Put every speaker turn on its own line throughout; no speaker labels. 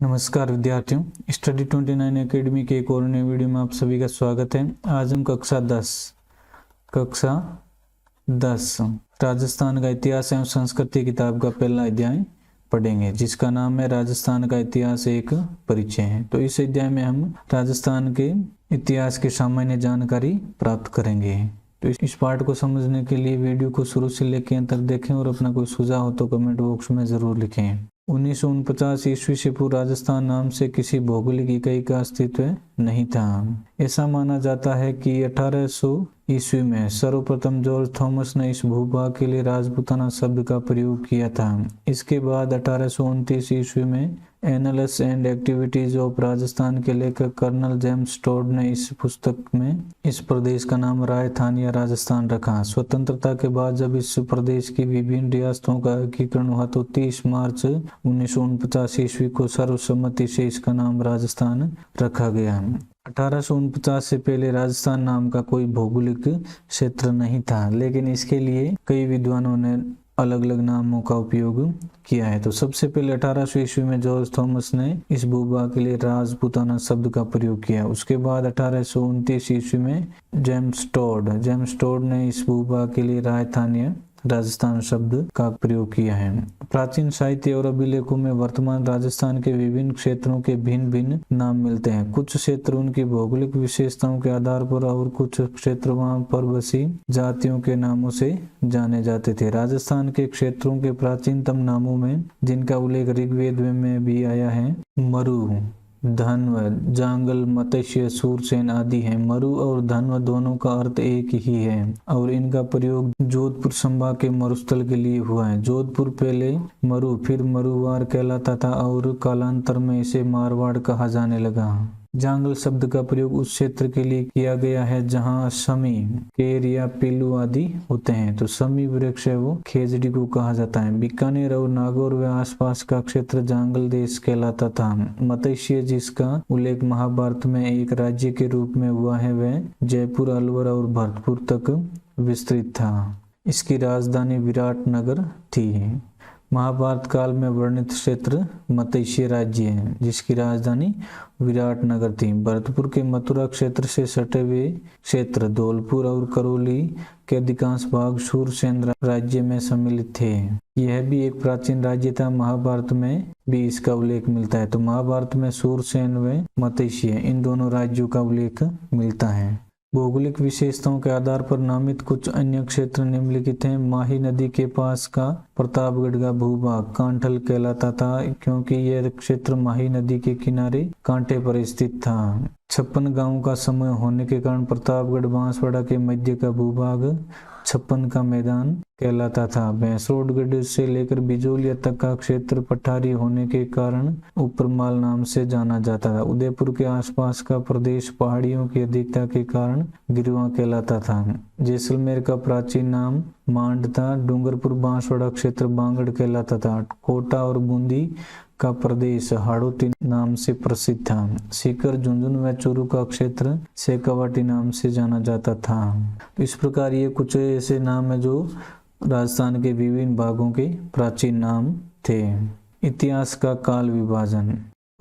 नमस्कार विद्यार्थियों, study 29 academy के एक और नए वीडियो में आप सभी का स्वागत है। आज हम कक्षा 10 राजस्थान का इतिहास एवं संस्कृति किताब का पहला अध्याय पढ़ेंगे, जिसका नाम है राजस्थान का इतिहास एक परिचय है। तो इस अध्याय में हम राजस्थान के इतिहास की सामान्य जानकारी प्राप्त करेंगे। तो इस पाठ को समझने के लिए वीडियो को शुरू से लेकर अंत तक देखें और अपना कोई सुझाव हो तो कमेंट बॉक्स में जरूर लिखें। 1949 ईस्वी से पूर्व राजस्थान नाम से किसी भौगोलिक इकाई का अस्तित्व नहीं था। ऐसा माना जाता है कि 1800 ईस्वी में सर्वप्रथम जॉर्ज थॉमस ने इस भूभाग के लिए राजपूताना शब्द का प्रयोग किया था। इसके बाद 1829 ईस्वी में analysis and activities of Rajasthan के लेखक कर्नल जेम्स टोड ने इस पुस्तक में इस प्रदेश का नाम राजस्थान या राजस्थान रखा। स्वतंत्रता के बाद जब इस प्रदेश की विभिन्न रियासतों का एकीकरण हुआ तो 30 मार्च 1949 ईस्वी को सर्वसम्मति से इसका नाम राजस्थान रखा गया। 1849 से पहले राजस्थान नाम का कोई भौगोलिक क्षेत्र नहीं था, लेकिन इसके लिए कई विद्वानों ने अलग अलग नामों का उपयोग किया है। तो सबसे पहले 1800 ईस्वी में जॉर्ज थॉमस ने इस भूभाग के लिए राजपूताना शब्द का प्रयोग किया। उसके बाद 1829 ईस्वी में जेम्स टोड ने इस भूभाग के लिए राजस्थान शब्द का प्रयोग किया है। प्राचीन साहित्य और अभिलेखों में वर्तमान राजस्थान के विभिन्न क्षेत्रों के भिन्न भिन्न नाम मिलते हैं। कुछ क्षेत्र उनकी भौगोलिक विशेषताओं के आधार पर और कुछ क्षेत्र वहां पर बसी जातियों के नामों से जाने जाते थे। राजस्थान के क्षेत्रों के प्राचीनतम नामों में जिनका उल्लेख ऋग्वेद में भी आया है, मरु, धन्व, जांगल, मत्स्य, सूरसेन आदि हैं। मरु और धन्व दोनों का अर्थ एक ही है और इनका प्रयोग जोधपुर संभाग के मरुस्थल के लिए हुआ है। जोधपुर पहले मरु फिर मरुवार कहलाता था और कालांतर में इसे मारवाड़ कहा जाने लगा। जांगल शब्द का प्रयोग उस क्षेत्र के लिए किया गया है जहां शमी, केर या पिल्लू आदि होते हैं। तो शमी वृक्ष है वो खेजड़ी को कहा जाता है। बीकानेर और नागौर व आसपास का क्षेत्र जांगल देश कहलाता था। मत्स्य, जिसका उल्लेख महाभारत में एक राज्य के रूप में हुआ है, वह जयपुर, अलवर और भरतपुर तक विस्तृत था। इसकी राजधानी विराटनगर थी। महाभारत काल में वर्णित क्षेत्र मत्स्य राज्य है, जिसकी राजधानी विराटनगर थी। भरतपुर के मथुरा क्षेत्र से सटे हुए क्षेत्र धौलपुर और करौली के अधिकांश भाग सूरसेन राज्य में सम्मिलित थे। यह भी एक प्राचीन राज्य था। महाभारत में भी इसका उल्लेख मिलता है। तो महाभारत में सूरसेन व मत्स्य इन दोनों राज्यों का उल्लेख मिलता है। भौगोलिक विशेषताओं के आधार पर नामित कुछ अन्य क्षेत्र निम्नलिखित हैं। माही नदी के पास का प्रतापगढ़ का भूभाग कांठल कहलाता था, क्योंकि यह क्षेत्र माही नदी के किनारे कांटे पर स्थित था। 56 गांवों का समूह होने के कारण प्रतापगढ़ बांसवाड़ा के मध्य का भूभाग 56 का मैदान कहलाता था। भैंसरोडगढ़ से लेकर बिजोलिया तक का क्षेत्र पठारी होने के कारण ऊपरमाल नाम से जाना जाता था। उदयपुर के आसपास का प्रदेश पहाड़ियों की अधिकता के कारण गिरवा कहलाता था। जैसलमेर का प्राचीन नाम मांड था। डूंगरपुर बांसवाड़ा क्षेत्र बांगड़ कहलाता था। कोटा और बूंदी का प्रदेश हाड़ौती नाम से प्रसिद्ध था। सीकर, झुंझुनू व चूरू का क्षेत्र शेखावाटी नाम से जाना जाता था। तो इस प्रकार ये कुछ ऐसे नाम है जो राजस्थान के विभिन्न भागों के प्राचीन नाम थे। इतिहास का काल विभाजन।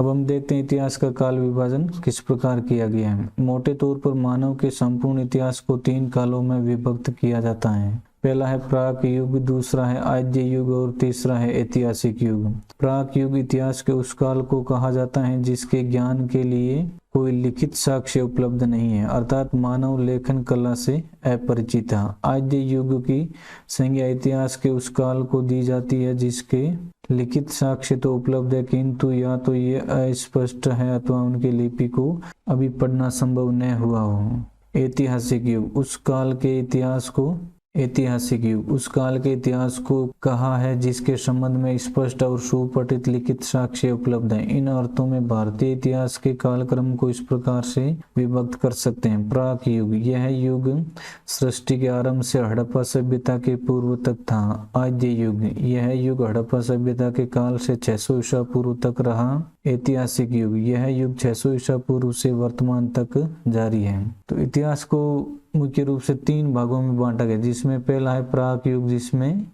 अब हम देखते हैं इतिहास का काल विभाजन किस प्रकार किया गया है। मोटे तौर पर मानव के संपूर्ण इतिहास को 3 कालों में विभक्त किया जाता है। पहला है प्राक युग, दूसरा है आद्य युग और तीसरा है ऐतिहासिक युग। प्राक युग इतिहास के उस काल को कहा जाता है जिसके ज्ञान के लिए कोई लिखित साक्ष्य उपलब्ध नहीं है, अर्थात मानव लेखन कला से अपरिचित है। आद्य युग की संज्ञा इतिहास के उस काल को दी जाती है जिसके लिखित साक्ष्य तो उपलब्ध है, किंतु या तो ये अस्पष्ट है अथवा उनकी लिपि को अभी पढ़ना संभव न हुआ हो। ऐतिहासिक युग उस काल के इतिहास को कहा है जिसके संबंध में स्पष्ट और सुपठित लिखित साक्ष्य उपलब्ध है। इन अर्थों में भारतीय इतिहास के कालक्रम को इस प्रकार से विभक्त कर सकते हैं। प्राक युग, यह युग सृष्टि के आरंभ से हड़प्पा सभ्यता के पूर्व तक था। आद्य युग, यह युग हड़प्पा सभ्यता के काल से 600 ईसा पूर्व तक रहा। ऐतिहासिक युग, यह युग 600 ईसा पूर्व से वर्तमान तक जारी है। तो इतिहास को मुख्य रूप से 3 भागों में बांटा गया, जिसमें पहला है प्राक युग, जिसमें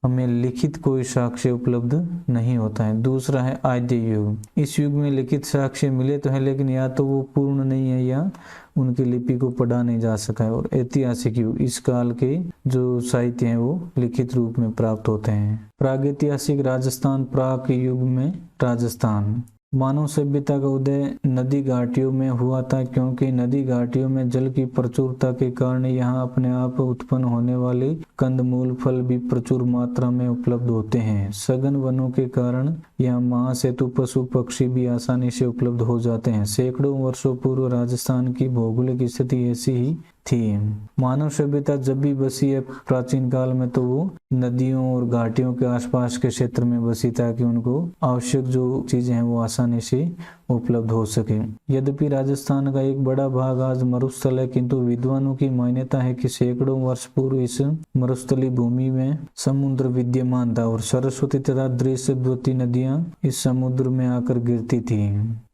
हमें लिखित कोई साक्ष्य उपलब्ध नहीं होता है। दूसरा है आद्य युग। इस युग में लिखित साक्ष्य मिले तो है, लेकिन या तो वो पूर्ण नहीं है या उनकी लिपि को पढ़ा नहीं जा सका है। और ऐतिहासिक युग, इस काल के जो साहित्य हैं वो लिखित रूप में प्राप्त होते हैं। प्रागैतिहासिक राजस्थान। प्राग युग में राजस्थान। मानव सभ्यता का उदय नदी घाटियों में हुआ था, क्योंकि नदी घाटियों में जल की प्रचुरता के कारण यहाँ अपने आप उत्पन्न होने वाले कंदमूल फल भी प्रचुर मात्रा में उपलब्ध होते हैं। सघन वनों के कारण यहाँ महासेतु पशु पक्षी भी आसानी से उपलब्ध हो जाते हैं। सैकड़ों वर्षों पूर्व राजस्थान की भौगोलिक स्थिति ऐसी ही थी। मानव सभ्यता जब भी बसी है प्राचीन काल में, तो वो नदियों और घाटियों के आसपास के क्षेत्र में बसी, ताकि उनको आवश्यक जो चीजें हैं वो आसानी से उपलब्ध हो सके। यद्यपि राजस्थान का एक बड़ा भाग आज मरुस्थल है, किंतु विद्वानों की मान्यता है कि सैकड़ों वर्ष पूर्व इस मरुस्थली भूमि में समुद्र विद्यमान था और सरस्वती तथा दृश्यवती नदियां इस समुद्र में आकर गिरती थी।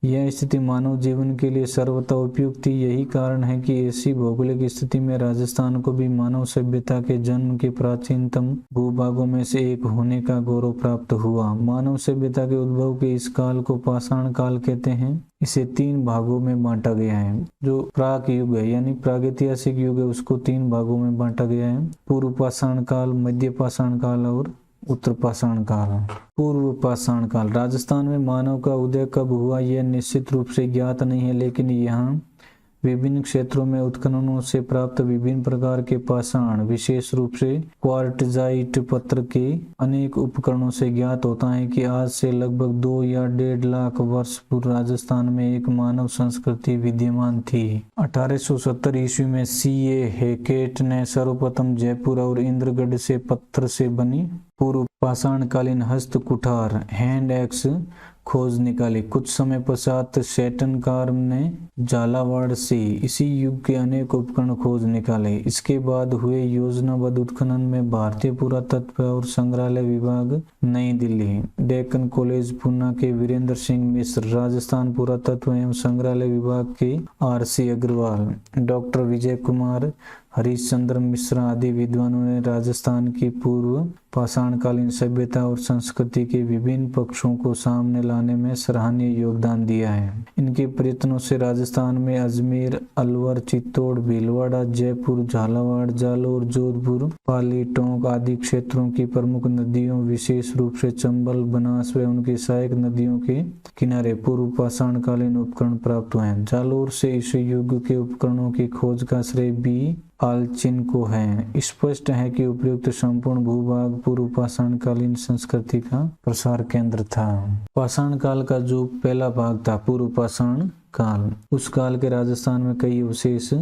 यह स्थिति मानव जीवन के लिए सर्वथा उपयुक्त थी। यही कारण है कि ऐसी भौगोलिक स्थिति में राजस्थान को भी मानव सभ्यता के जन्म के प्राचीनतम भूभागों में से एक होने का गौरव प्राप्त हुआ। मानव सभ्यता के उद्भव के इस काल को पाषाण काल कहते हैं। इसे 3 भागों में बांटा गया है। जो प्राक युग है यानी प्रागैतिहासिक युग है, उसको 3 भागों में बांटा गया है। पूर्व पाषाण काल, मध्य पाषाण काल और उत्तर पाषाण काल। पूर्व पाषाण काल। राजस्थान में मानव का उदय कब हुआ यह निश्चित रूप से ज्ञात नहीं है, लेकिन यहाँ विभिन्न क्षेत्रों में उत्खननों से प्राप्त विभिन्न प्रकार के पाषाण, विशेष रूप से क्वार्टजाइट पत्थर के अनेक उपकरणों से ज्ञात होता है कि आज से लगभग 2 या 1.5 लाख वर्ष पूर्व राजस्थान में एक मानव संस्कृति विद्यमान थी। 1870 ईस्वी में C.A. हैकेट ने सर्वप्रथम जयपुर और इंद्रगढ़ से पत्थर से बनी पूर्व पाषाणकालीन हस्त कुठार हैंड एक्स खोज निकाली। कुछ समय पश्चात सेटनकार ने झालावाड़ से इसी युग के अनेक उपकरण खोज निकाले। इसके बाद हुए योजनाबद्ध उत्खनन में भारतीय पुरातत्व और संग्रहालय विभाग नई दिल्ली, डेक्कन कॉलेज पूना के वीरेंद्र सिंह मिश्र, राजस्थान पुरातत्व एवं संग्रहालय विभाग के R.C. अग्रवाल, डॉक्टर विजय कुमार, हरिश्चंद्र मिश्रा आदि विद्वानों ने राजस्थान की पूर्व पाषाणकालीन सभ्यता और संस्कृति के विभिन्न पक्षों को सामने लाने में सराहनीय योगदान दिया है। इनके प्रयत्नों से राजस्थान में अजमेर, अलवर, चित्तौड़, भीलवाड़ा, जयपुर, झालावाड़, जालोर, जोधपुर, पाली, टोंक आदि क्षेत्रों की प्रमुख नदियों, विशेष रूप से चंबल, बनास व उनकी सहायक नदियों के किनारे पूर्व पाषाणकालीन उपकरण प्राप्त हुए हैं। जालोर से इस युग के उपकरणों की खोज का श्रेय B. आलचिन को है। स्पष्ट है कि उपयुक्त संपूर्ण भूभाग पूर्व पाषाणकालीन संस्कृति का प्रसार केंद्र था। पाषाण काल का जो पहला भाग था पूर्व पाषाण काल, उस काल के राजस्थान में कई अवशेष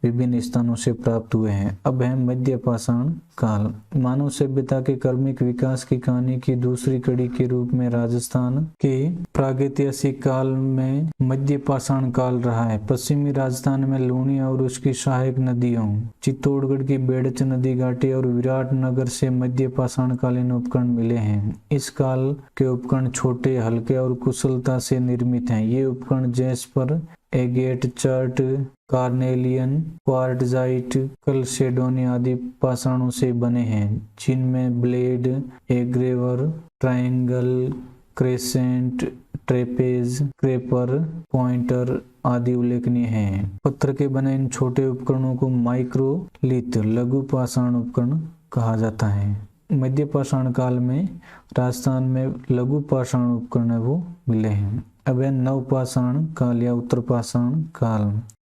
विभिन्न स्थानों से प्राप्त हुए हैं। अब है मध्य पाषाण काल। मानव सभ्यता के क्रमिक विकास की कहानी की दूसरी कड़ी के रूप में राजस्थान के प्रागैतिहासिक काल में मध्य पाषाण काल रहा है। पश्चिमी राजस्थान में लूणिया और उसकी सहायक नदियों, चित्तौड़गढ़ की बेड़च नदी घाटी और विराटनगर से मध्य पाषाणकालीन उपकरण मिले हैं। इस काल के उपकरण छोटे, हल्के और कुशलता से निर्मित हैं। ये उपकरण jasper, agate, chert, carnelian, quartzite, chalcedony आदि पाषाणों से बने हैं, जिनमें blade, engraver, triangle, crescent, trapeze, scraper, pointer आदि उल्लेखनीय हैं। पत्थर के बने इन छोटे उपकरणों को माइक्रोलिथ, लघु पाषाण उपकरण कहा जाता है। मध्य पाषाण काल में राजस्थान में लघु पाषाण उपकरण वो मिले हैं। अब है नवपाषाण काल या उत्तर पाषाण काल।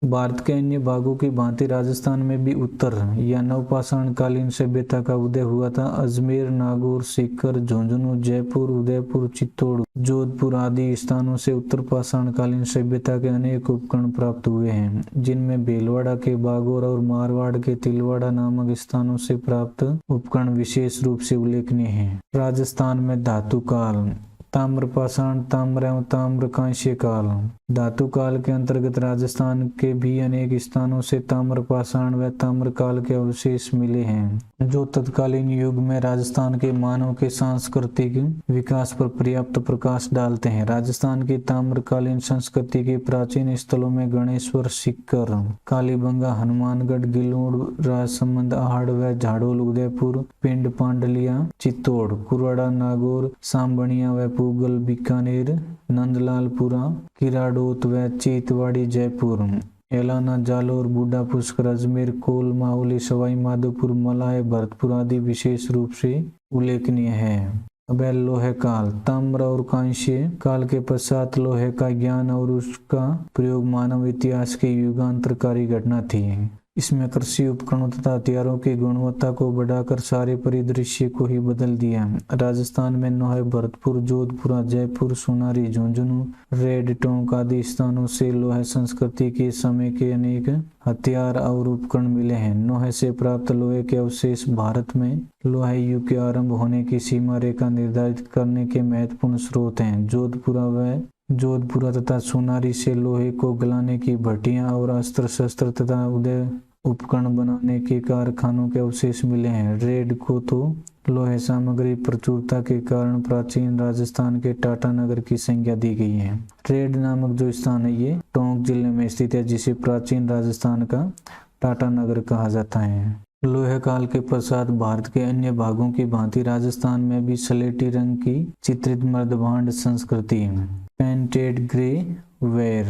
भारत के अन्य भागों की भांति राजस्थान में भी उत्तर या नवपाषाण कालीन सभ्यता का उदय हुआ था। अजमेर, नागौर, सीकर, झुंझुनू, जयपुर, उदयपुर, चित्तौड़, जोधपुर आदि स्थानों से उत्तर पाषाण कालीन सभ्यता के अनेक उपकरण प्राप्त हुए हैं, जिनमें भीलवाड़ा के बागौर और मारवाड़ के तिलवाड़ा नामक स्थानों से प्राप्त उपकरण विशेष रूप से उल्लेखनीय हैं। राजस्थान में धातु काल। ताम्रपाषाण, ताम्र एवं ताम्र कांस्य काल। धातु काल के अंतर्गत राजस्थान के भी अनेक स्थानों से ताम्रपाषाण व ताम्र काल के अवशेष मिले हैं, जो तत्कालीन युग में राजस्थान के मानव के सांस्कृतिक विकास पर पर्याप्त प्रकाश डालते हैं। राजस्थान की ताम्रकालीन संस्कृति के प्राचीन स्थलों में गणेश्वर, सीकर, कालीबंगा, हनुमानगढ़, गिलोड, राजसमंद, आहड़ व झाड़ोल, उदयपुर, पिंड, पांडलिया, चित्तौड़, कुरवाड़ा, नागौर, सामबनिया व पूगल, बीकानेर, नंदलालपुरा, किराडोत व चीतवाड़ी, जयपुर, एलाना, जालोर, बूढ़ा पुष्कर, अजमेर, कोल, माहुली, सवाई माधोपुर, मलाय, भरतपुर आदि विशेष रूप से उल्लेखनीय है। अब है लोहे काल। ताम्र और कांस्य काल के पश्चात लोहे का ज्ञान और उसका प्रयोग मानव इतिहास की युगांतरकारी घटना थी। इसमें कृषि उपकरणों तथा हथियारों की गुणवत्ता को बढ़ाकर सारे परिदृश्य को ही बदल दिया। राजस्थान में नोहे, भरतपुर, जोधपुर, जयपुर, सोनारी, झुंझुनू, रेड टोंक आदि स्थानों से लोहे संस्कृति के समय के अनेक हथियार और उपकरण मिले हैं। नोहे से प्राप्त लोहे के अवशेष भारत में लोहे युग के आरंभ होने की सीमा रेखा निर्धारित करने के महत्वपूर्ण स्रोत हैं। जोधपुरा तथा सोनारी से लोहे को गलाने की भट्टियां और अस्त्र शस्त्र तथा उदय उपकरण बनाने के कारखानों के अवशेष मिले हैं। रेड को तो लोहे सामग्री प्रचुरता के कारण प्राचीन राजस्थान के टाटा नगर की संज्ञा दी गई है। रेड नामक जो स्थान है ये टोंक जिले में स्थित है, जिसे प्राचीन राजस्थान का टाटा नगर कहा जाता है। लोहे काल के पश्चात भारत के अन्य भागों की भांति राजस्थान में भी स्लेटी रंग की चित्रित मर्दभांड संस्कृति, पेंटेड ग्रे वेयर,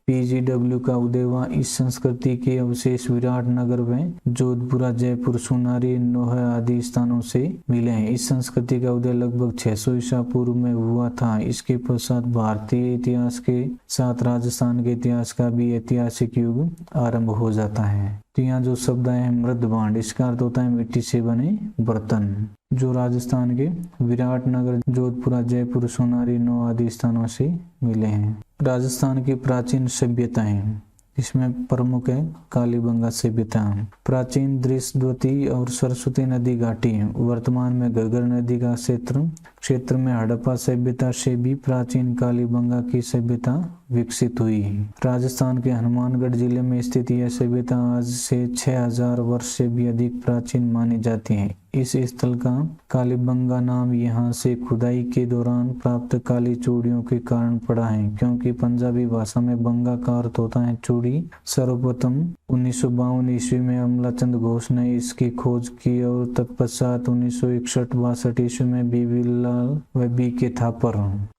पीजीडब्ल्यू का उदय हुआ। इस संस्कृति के अवशेष विराटनगर व जोधपुरा, जयपुर, सोनारी, नोहे आदि स्थानों से मिले हैं। इस संस्कृति का उदय लगभग 600 ईसा पूर्व में हुआ था। इसके पश्चात भारतीय इतिहास के साथ राजस्थान के इतिहास का भी ऐतिहासिक युग आरंभ हो जाता है। तो यहाँ जो शब्द है मृदभांड, इसका अर्थ होता है मिट्टी से बने बर्तन, जो राजस्थान के विराटनगर, जोधपुरा, जयपुर, सोनारी, नौ आदि स्थानों से मिले हैं। राजस्थान की प्राचीन सभ्यताएं, इसमें प्रमुख है कालीबंगा सभ्यता। प्राचीन दृश्यवती और सरस्वती नदी घाटी, वर्तमान में घग्गर नदी का क्षेत्र में हड़प्पा सभ्यता से भी प्राचीन कालीबंगा की सभ्यता विकसित हुई। राजस्थान के हनुमानगढ़ जिले में स्थित यह सभ्यता आज से 6000 वर्ष से भी अधिक प्राचीन मानी जाती है। इस स्थल का कालीबंगा नाम यहाँ से खुदाई के दौरान प्राप्त काली चूड़ियों के कारण पड़ा है, क्योंकि पंजाबी भाषा में बंगा का अर्थ होता है चूड़ी। सर्वप्रथम 1952 ईस्वी में अमलाचंद घोष ने इसकी खोज की और तत्पश्चात 1961-62 ईस्वी में बीबी लाल व बी के थापर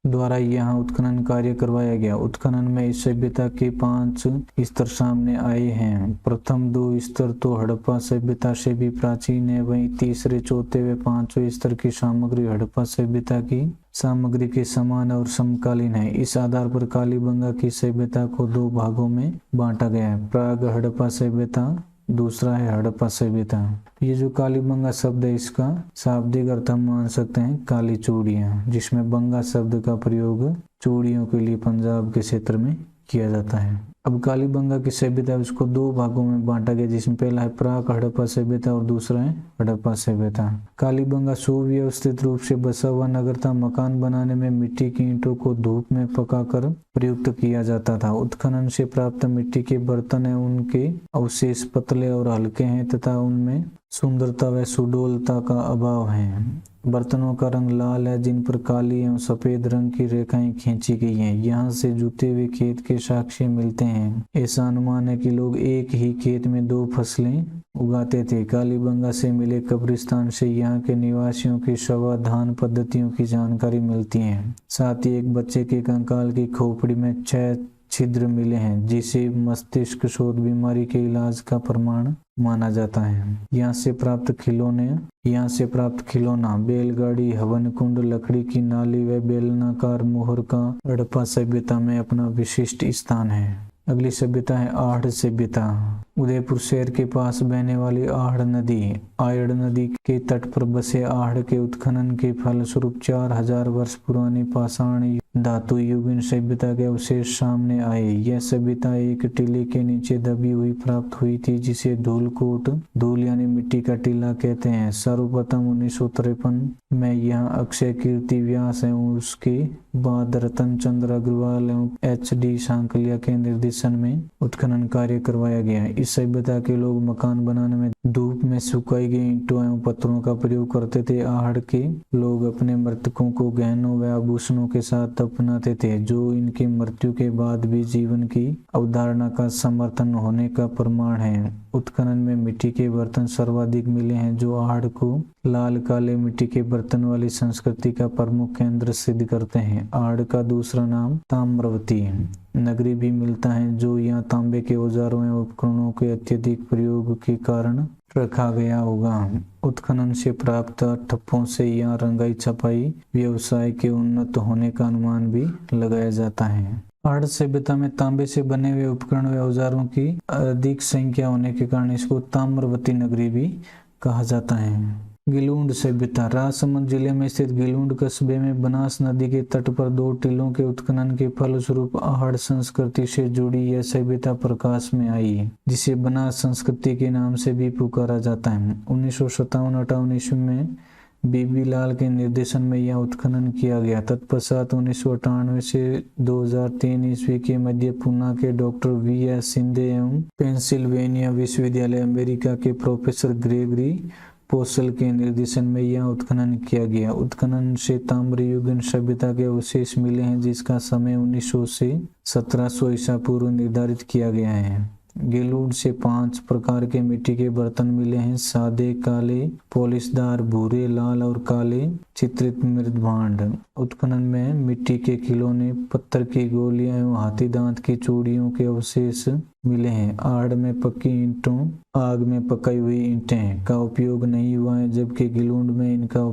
द्वारा यहाँ उत्खनन कार्य करवाया गया। उत्खनन में इस सभ्यता के 5 स्तर सामने आए हैं। प्रथम 2 स्तर तो हड़प्पा सभ्यता से भी प्राचीन है, वहीं तीसरे, चौथे व 5वें स्तर की सामग्री हड़प्पा सभ्यता की सामग्री के समान और समकालीन है। इस आधार पर कालीबंगा की सभ्यता को 2 भागों में बांटा गया है, प्राग हड़प्पा सभ्यता, दूसरा है हड़प्पा सभ्यता। ये जो कालीबंगा शब्द है इसका शाब्दिक अर्थ हम मान सकते हैं काली चूड़ियां, जिसमें बंगा शब्द का प्रयोग चूड़ियों के लिए पंजाब के क्षेत्र में किया जाता है। अब कालीबंगा की सभ्यता उसको 2 भागों में बांटा गया, जिसमें पहला है प्राक हड़प्पा सभ्यता और दूसरा है हड़प्पा सभ्यता। कालीबंगा सुव्यवस्थित रूप से बसा हुआ नगर था। मकान बनाने में मिट्टी की ईंटों को धूप में पकाकर प्रयुक्त किया जाता था। उत्खनन से प्राप्त मिट्टी के बर्तन है, उनके अवशेष पतले और हल्के हैं तथा उनमें सुंदरता व सुडौलता का अभाव है। बर्तनों का रंग लाल है, जिन पर काली एवं सफेद रंग की रेखाएं खींची गई हैं। यहाँ से जुते हुए खेत के साक्ष्य मिलते हैं। ऐसा अनुमान है कि लोग एक ही खेत में 2 फसलें उगाते थे। कालीबंगा से मिले कब्रिस्तान से यहाँ के निवासियों की शवाधान पद्धतियों की जानकारी मिलती है। साथ ही एक बच्चे के कंकाल की खोपड़ी में 6 छिद्र मिले हैं, जिसे मस्तिष्क शोथ बीमारी के इलाज का प्रमाण माना जाता है। यहाँ से प्राप्त खिलौना, बैलगाड़ी, हवन कुंड, लकड़ी की नाली व बेलनाकार मोहर का हड़प्पा सभ्यता में अपना विशिष्ट स्थान है। अगली सभ्यता है आहड़ सभ्यता। उदयपुर शहर के पास बहने वाली आहड़ नदी, आयड़ नदी के तट पर बसे आहड़ के उत्खनन के फलस्वरूप 4000 वर्ष पुरानी पाषाण धातु युगीन सभ्यता के अवशेष सामने आए। यह सभ्यता एक टीले के नीचे दबी हुई प्राप्त हुई थी, जिसे धूलकूट, धूल यानी मिट्टी का टीला कहते हैं। सर्वप्रथम 1953 में यहाँ अक्षय कीर्ति व्यास एवं उसके बाद रतन चंद्र अग्रवाल एवं HD सांकलिया के निर्देशन में उत्खनन कार्य करवाया गया। इस सभ्यता के लोग मकान बनाने में धूप में सुखाई गई ईंटों एवं पत्थरों का प्रयोग करते थे। आहड़ के लोग अपने मृतकों को गहनों व आभूषणों के साथ दफनाते थे, जो इनकी मृत्यु के बाद भी जीवन की अवधारणा का समर्थन होने का प्रमाण है। उत्खनन में मिट्टी के बर्तन सर्वाधिक मिले हैं, जो आहड़ को लाल काले मिट्टी के बर्तन वाली संस्कृति का प्रमुख केंद्र सिद्ध करते हैं। आहड़ का दूसरा नाम ताम्रवती नगरी भी मिलता है, जो यहाँ तांबे के औजारों एवं उपकरणों के अत्यधिक प्रयोग के कारण रखा गया होगा। उत्खनन से प्राप्त ठप्पों से यहाँ रंगाई छपाई व्यवसाय के उन्नत होने का अनुमान भी लगाया जाता है। आहड़ सभ्यता में तांबे से बने हुए उपकरण व औजारों की अधिक संख्या होने के कारण इसको ताम्रवती नगरी भी कहा जाता है। गिलुंड सभ्यता। राजसमंद जिले में स्थित गिलुंड कस्बे में बनास नदी के तट पर 2 टीलों के उत्खनन के फलस्वरूप आहड़ संस्कृति से जुड़ी यह सभ्यता प्रकाश में आई, जिसे बनास संस्कृति के नाम से भी पुकारा जाता है। 1957-58 ईस्वी में बीबी लाल के निर्देशन में यह उत्खनन किया गया। तत्पश्चात 1998 से 2003 ईस्वी के मध्य पूना के डॉक्टर VS शिंदे एवं पेंसिल्वेनिया विश्वविद्यालय अमेरिका के प्रोफेसर ग्रेगरी पोसल के निर्देशन में यह उत्खनन किया गया। उत्खनन से ताम्रयुगीन सभ्यता के अवशेष मिले हैं, जिसका समय 1900 से 1700 ईसा पूर्व निर्धारित किया गया है। गिलुंड से 5 प्रकार के मिट्टी के बर्तन मिले हैं: सादे, काले, पॉलिशदार, भूरे, लाल और काले चित्रित मृदभांड। उत्खनन में मिट्टी के खिलौने, पत्थर की गोलियां एवं हाथी दांत की चूड़ियों के अवशेष मिले हैं। आहड़ में पक्की ईंटों, आग में पकाई हुई ईंटें का उपयोग नहीं हुआ है, जबकि गिलुंड में इनका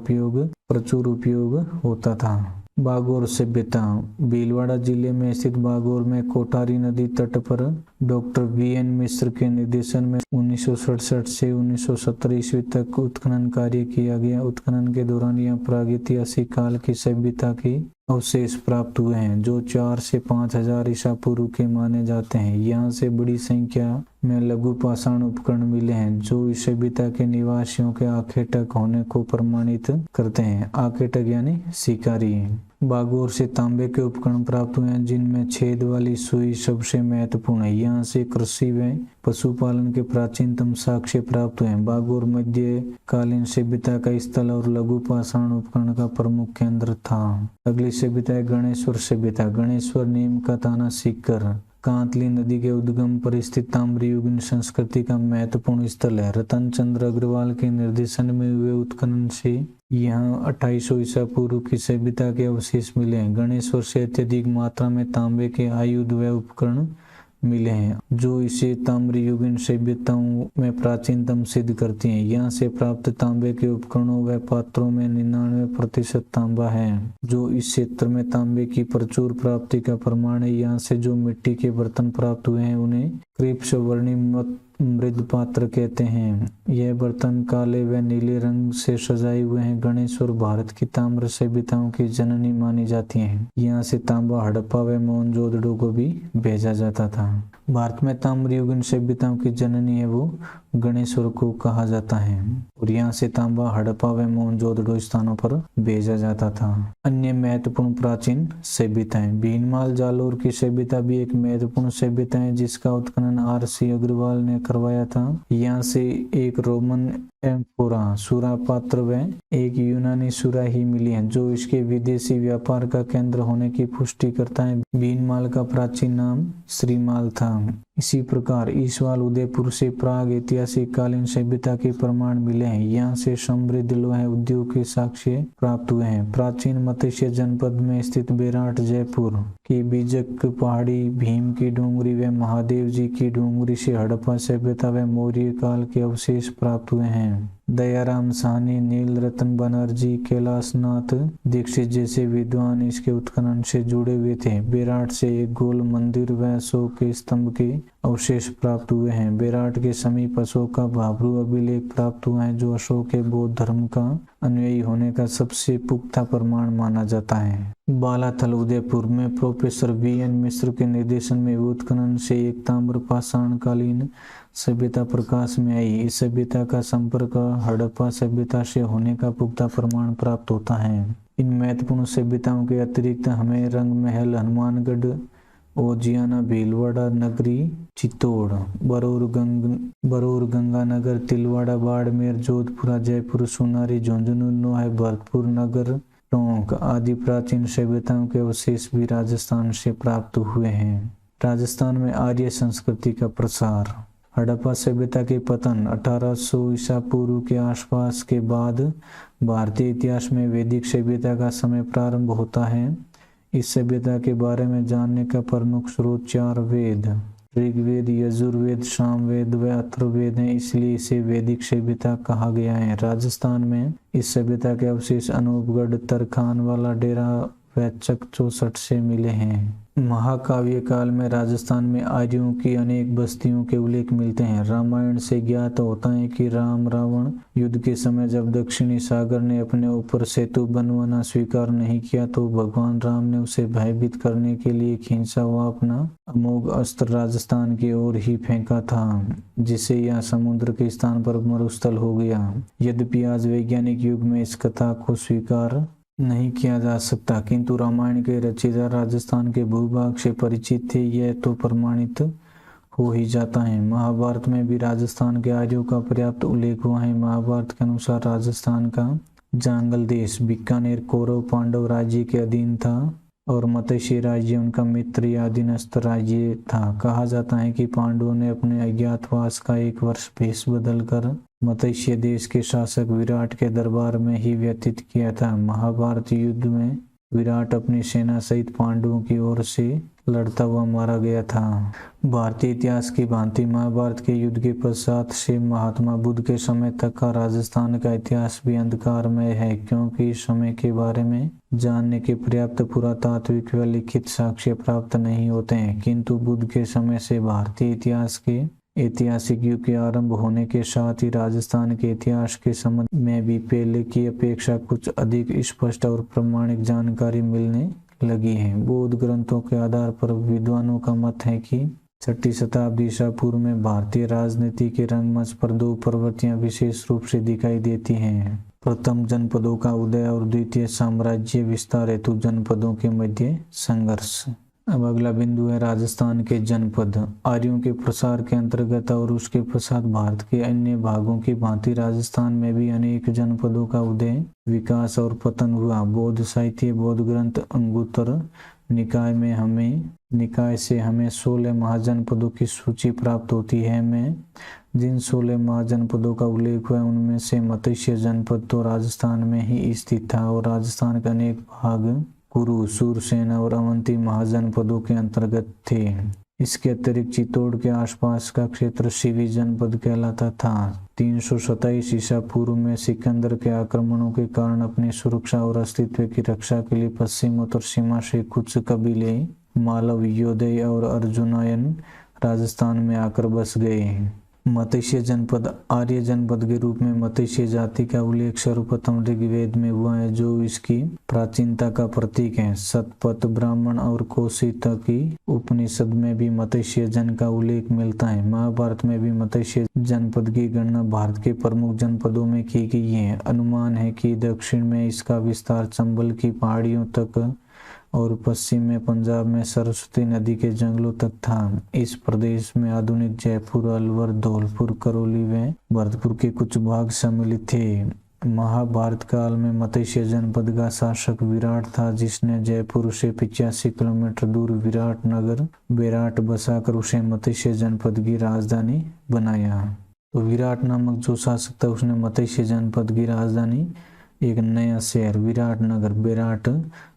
प्रचुर उपयोग होता था। बागोर सभ्यता। भीलवाड़ा जिले में स्थित बागोर में कोठारी नदी तट पर डॉक्टर VN मिश्र के निर्देशन में 1967 से 1970 ईस्वी तक उत्खनन कार्य किया गया। उत्खनन के दौरान यहाँ प्रागैतिहासिक काल की सभ्यता के अवशेष प्राप्त हुए हैं, जो 4 से 5000 ईसा पूर्व के माने जाते हैं। यहाँ से बड़ी संख्या में लघु पाषाण उपकरण मिले हैं, जो इस सभ्यता के निवासियों के आखेटक होने को प्रमाणित करते हैं। आखेटक यानी शिकारी। बागोर से तांबे के उपकरण प्राप्त हुए हैं, जिनमें छेद वाली सुई सबसे महत्वपूर्ण है। यहाँ से कृषि व पशुपालन के प्राचीनतम साक्ष्य प्राप्त हुए हैं। बागोर मध्यकालीन सभ्यता का स्थल और लघु पाषाण उपकरण का प्रमुख केंद्र था। अगली सभ्यता है गणेश्वर सभ्यता। गणेश्वर, नीम का ताना सीकर, कांतली नदी के उद्गम पर स्थित ताम्रयुगीन संस्कृति का महत्वपूर्ण स्थल है। रतन चंद्र अग्रवाल के निर्देशन में हुए उत्खनन से यहाँ 2800 ईसा पूर्व की सभ्यता के अवशेष मिले हैं। गणेश्वर से अत्यधिक मात्रा में तांबे के आयुध व उपकरण मिले हैं, जो इसे ताम्रयुगीन सभ्यताओं में प्राचीनतम सिद्ध करती हैं। यहाँ से प्राप्त तांबे के उपकरणों व पात्रों में 99% तांबा है, जो इस क्षेत्र में तांबे की प्रचुर प्राप्ति का प्रमाण है। यहाँ से जो मिट्टी के बर्तन प्राप्त हुए हैं, उन्हें क्रिप्सवर्णी मृद पात्र कहते हैं। यह बर्तन काले व नीले रंग से सजाए हुए हैं। गणेश्वर भारत की ताम्र सभ्यताओं की जननी मानी जाती हैं। यहाँ से तांबा हड़प्पा व मोहनजोदड़ो को भी भेजा जाता था। भारत में ताम्रयुगीन सभ्यताओं की जननी है वो गणेश्वर को कहा जाता है, और यहाँ से तांबा हड़प्पा व मोहनजोदड़ो स्थानों पर भेजा जाता था। अन्य महत्वपूर्ण प्राचीन सभ्यताएं। भीनमाल जालोर की सभ्यता भी एक महत्वपूर्ण सभ्यता है, जिसका उत्खनन RC अग्रवाल ने करवाया था। यहाँ से एक रोमन एम्फोरा सुरा पात्र व एक यूनानी सुरा ही मिली है, जो इसके विदेशी व्यापार का केंद्र होने की पुष्टि करता है। भीनमाल का प्राचीन नाम श्रीमाल था। इसी प्रकार ईसवाल उदयपुर से प्राग ऐतिहासिक कालीन सभ्यता के प्रमाण मिले हैं। यहाँ से समृद्ध लोहा उद्योग के साक्ष्य प्राप्त हुए हैं। प्राचीन मत्स्य जनपद में स्थित बेराट, जयपुर की बीजक पहाड़ी, भीम की डोंगरी व महादेव जी की डोंगरी से हड़प्पा सभ्यता व मौर्य काल के अवशेष प्राप्त हुए हैं। दयाराम साहनी, नील रतन बनर्जी, कैलाशनाथ दीक्षित जैसे विद्वान इसके उत्खनन से जुड़े हुए थे। बेराट से एक गोल मंदिर व अशोक के स्तंभ के अवशेष प्राप्त हुए हैं। बेराट के समीप अशोक का भाभरू अभिलेख प्राप्त हुआ है, जो अशोक के बौद्ध धर्म का अनुयायी होने का सबसे पुख्ता प्रमाण माना जाता है। बालाथल उदयपुर में प्रोफेसर वी.एन. मिश्र के निर्देशन में उत्खनन से एक ताम्र पाषाणकालीन सभ्यता प्रकाश में आई। इस सभ्यता का संपर्क हड़प्पा सभ्यता से होने का पुख्ता प्रमाण प्राप्त होता है। इन महत्वपूर्ण सभ्यताओं के अतिरिक्त हमें रंग महल, हनुमानगढ़, ओजियाना, भीलवाड़ा नगरी, चित्तौड़, बरौर गंगानगर, तिलवाड़ा, बाड़मेर, जोधपुरा, जयपुर, सोनारी, झुंझुनू, नोहर, भरतपुर नगर, टोंक आदि प्राचीन सभ्यताओं के अवशेष भी राजस्थान से प्राप्त हुए हैं। राजस्थान में आर्य संस्कृति का प्रसार। हड़प्पा सभ्यता के पतन 1800 ईसा पूर्व के आसपास के बाद भारतीय इतिहास में वैदिक सभ्यता का समय प्रारंभ होता है। इस सभ्यता के बारे में जानने का प्रमुख स्रोत 4 वेद, ऋग्वेद, यजुर्वेद, सामवेद व अथर्ववेद हैं, इसलिए इसे वैदिक सभ्यता कहा गया है। राजस्थान में इस सभ्यता के अवशेष अनूपगढ़, तरखानवाला डेरा व चक-चौसठ से मिले हैं। महाकाव्य काल में राजस्थान में आर्यों की अनेक बस्तियों के उल्लेख मिलते हैं। रामायण से ज्ञात होता है कि राम रावण युद्ध के समय जब दक्षिणी सागर ने अपने ऊपर सेतु बनवाना स्वीकार नहीं किया तो भगवान राम ने उसे भयभीत करने के लिए खींचा हुआ अपना अमोघ अस्त्र राजस्थान की ओर ही फेंका था, जिससे यह समुद्र के स्थान पर मरुस्थल हो गया। यद्यपि आज वैज्ञानिक युग में इस कथा को स्वीकार नहीं किया जा सकता, किंतु रामायण के रचयिता राजस्थान के भूभाग से परिचित थे, यह तो प्रमाणित हो ही जाता है। महाभारत में भी राजस्थान के आर्यों का पर्याप्त उल्लेख हुआ है। महाभारत के अनुसार राजस्थान का जांगल देश बीकानेर कौरव पांडव राज्य के अधीन था और मत्स्य राज्य उनका मित्र या अधीनस्थ राज्य था। कहा जाता है कि पांडवों ने अपने अज्ञातवास का 1 वर्ष भेष बदलकर मत्स्य देश के शासक विराट के दरबार में ही व्यतीत किया था। महाभारत युद्ध में विराट अपनी सेना सहित पांडवों की ओर से लड़ता हुआ मारा गया था। भारतीय इतिहास की भांति महाभारत के युद्ध के पश्चात से महात्मा बुद्ध के समय तक का राजस्थान का इतिहास भी अंधकारमय है, क्योंकि इस समय के बारे में जानने के पर्याप्त पुरातात्विक व लिखित साक्ष्य प्राप्त नहीं होते हैं। किंतु बुद्ध के समय से भारतीय इतिहास के ऐतिहासिक युग के आरंभ होने के साथ ही राजस्थान के इतिहास के संबंध में भी पहले की अपेक्षा कुछ अधिक स्पष्ट और प्रामाणिक जानकारी मिलने लगी है। बौद्ध ग्रंथों के आधार पर विद्वानों का मत है कि 6ठी शताब्दी ईसा पूर्व में भारतीय राजनीति के रंगमंच पर 2 प्रवृत्तियां विशेष रूप से दिखाई देती हैं। प्रथम, जनपदों का उदय और द्वितीय, साम्राज्य विस्तार हेतु जनपदों के मध्य संघर्ष। अब अगला बिंदु है राजस्थान के जनपद। आर्यों के प्रसार के अंतर्गत और उसके पश्चात भारत के अन्य भागों की भांति राजस्थान में भी अनेक जनपदों का उदय, विकास और पतन हुआ। बौद्ध साहित्य, बौद्ध ग्रंथ, अंगुत्तर निकाय से हमें 16 महाजनपदों की सूची प्राप्त होती है। में जिन 16 महाजनपदों का उल्लेख हुआ उनमें से मत्स्य जनपद तो राजस्थान में ही स्थित था और राजस्थान के अनेक भाग कुरु, सूरसेन और अवंती महाजनपदों के अंतर्गत थे। इसके अतिरिक्त चित्तौड़ के आसपास का क्षेत्र शिवी जनपद कहलाता था। 327 ईसा पूर्व में सिकंदर के आक्रमणों के कारण अपनी सुरक्षा और अस्तित्व की रक्षा के लिए पश्चिमोत्तर सीमा से कुछ कबीले मालव, योदय और अर्जुनायन राजस्थान में आकर बस गए। मत्स्य जनपद। आर्य जनपद के रूप में मत्स्य जाति का उल्लेख सर्वप्रथम ऋग्वेद में हुआ है, जो इसकी प्राचीनता का प्रतीक है। शतपथ, ब्राह्मण और कौशिकी उपनिषद में भी मत्स्य जन का उल्लेख मिलता है। महाभारत में भी मत्स्य जनपद की गणना भारत के प्रमुख जनपदों में की गई है। अनुमान है कि दक्षिण में इसका विस्तार चंबल की पहाड़ियों तक और पश्चिम में पंजाब में सरस्वती नदी के जंगलों तक था। इस प्रदेश में आधुनिक जयपुर, अलवर, धौलपुर, करौली व भरतपुर के कुछ भाग सम्मिलित थे। महाभारत काल में मत्स्य जनपद का शासक विराट था, जिसने जयपुर से 85 किलोमीटर दूर विराट नगर बेराट बसाकर उसे मत्स्य जनपद की राजधानी बनाया। तो विराट नामक जो शासक था उसने मत्स्य जनपद की राजधानी एक नया शहर विराट नगर बेराट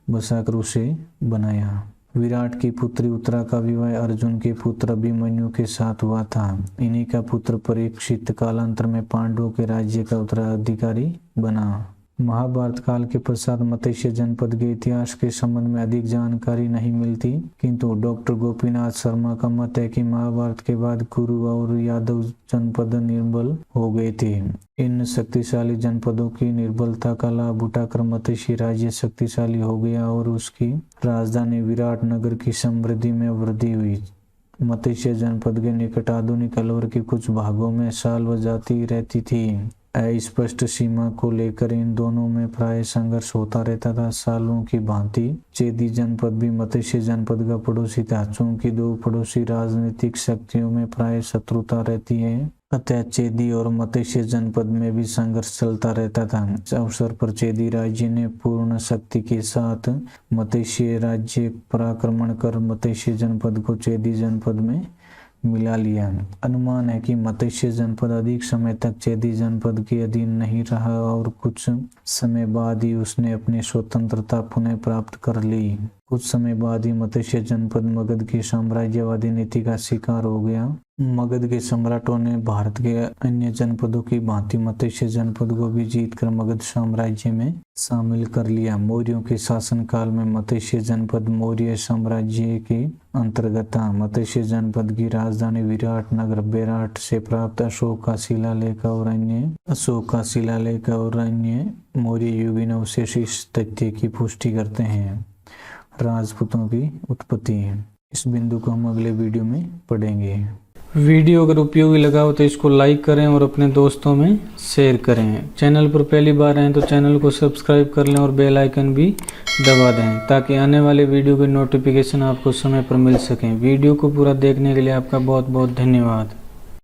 बसाकर उसे बनाया। विराट की पुत्री उत्तरा का विवाह अर्जुन के पुत्र अभिमन्यु के साथ हुआ था। इन्हीं का पुत्र परीक्षित कालांतर में पांडवों के राज्य का उत्तराधिकारी बना। महाभारत काल के पश्चात मत्स्य जनपद के इतिहास के संबंध में अधिक जानकारी नहीं मिलती, किंतु डॉक्टर गोपीनाथ शर्मा का मत है कि महाभारत के बाद कुरु और यादव जनपद निर्बल हो गए थे। इन शक्तिशाली जनपदों की निर्बलता का लाभ उठाकर मत्स्य राज्य शक्तिशाली हो गया और उसकी राजधानी विराट नगर की समृद्धि में वृद्धि हुई। मत्स्य जनपद के निकट आधुनिक अलवर के कुछ भागों में साल्व जाति रहती थी। अस्पष्ट सीमा को लेकर इन दोनों में प्राय संघर्ष होता रहता था। सालों की भांति चेदी जनपद भी मत्स्य जनपद का पड़ोसी था। चूंकि दो पड़ोसी राजनीतिक शक्तियों में प्राय शत्रुता रहती है, अतः चेदी और मत्स्य जनपद में भी संघर्ष चलता रहता था। इस अवसर पर चेदी राज्य ने पूर्ण शक्ति के साथ मत्स्य राज्य पर आक्रमण कर मत्स्य जनपद को चेदी जनपद में मिला लिया। अनुमान है कि मत्स्य जनपद अधिक समय तक चेदी जनपद के अधीन नहीं रहा और कुछ समय बाद ही उसने अपनी स्वतंत्रता पुनः प्राप्त कर ली। कुछ समय बाद ही मत्स्य जनपद मगध की साम्राज्यवादी नीति का शिकार हो गया। मगध के सम्राटों ने भारत के अन्य जनपदों की भांति मत्स्य जनपद को भी जीतकर मगध साम्राज्य में शामिल कर लिया। मौर्यों के शासनकाल में मत्स्य जनपद मौर्य साम्राज्य के अंतर्गत था। मत्स्य जनपद की राजधानी विराट नगर बेराट से प्राप्त अशोक का शिलालेख और अन्य मौर्य युगीन अवशेष इस तथ्य की पुष्टि करते हैं। राजपूतों की उत्पत्ति, इस बिंदु को हम अगले वीडियो में पढ़ेंगे।
वीडियो अगर उपयोगी लगा हो तो इसको लाइक करें और अपने दोस्तों में शेयर करें। चैनल पर पहली बार आए तो चैनल को सब्सक्राइब कर लें और बेल आइकन भी दबा दें ताकि आने वाले वीडियो के नोटिफिकेशन आपको समय पर मिल सकें। वीडियो को पूरा देखने के लिए आपका बहुत बहुत धन्यवाद।